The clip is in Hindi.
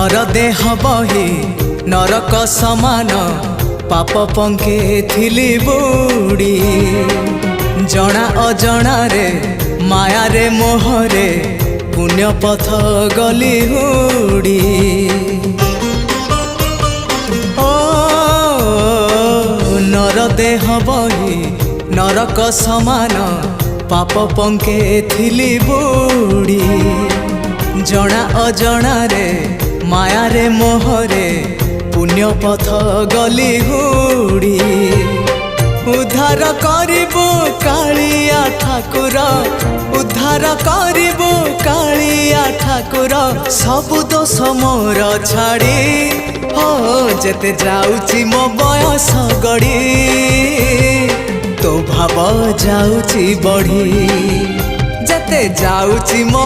नर देह बही नरक समान पाप पंके थिली बुड़ी जना अजना रे माया रे मोहरे पुण्य पथ गली हुड़ी। ओ नर देह बही नरक समान पाप पंके थिली बुड़ी जना अजना रे माया रे मोहरे पुण्य पथ गली हुड़ी। उद्धार करिबो कालिया ठाकुर उद्धार करिबो कालिया ठाकुर सबु दोष मोर छाड़ी हो जेते जाउची मो बयस गड़ी तो भाव जाउची बढ़ी जेते जाउची मो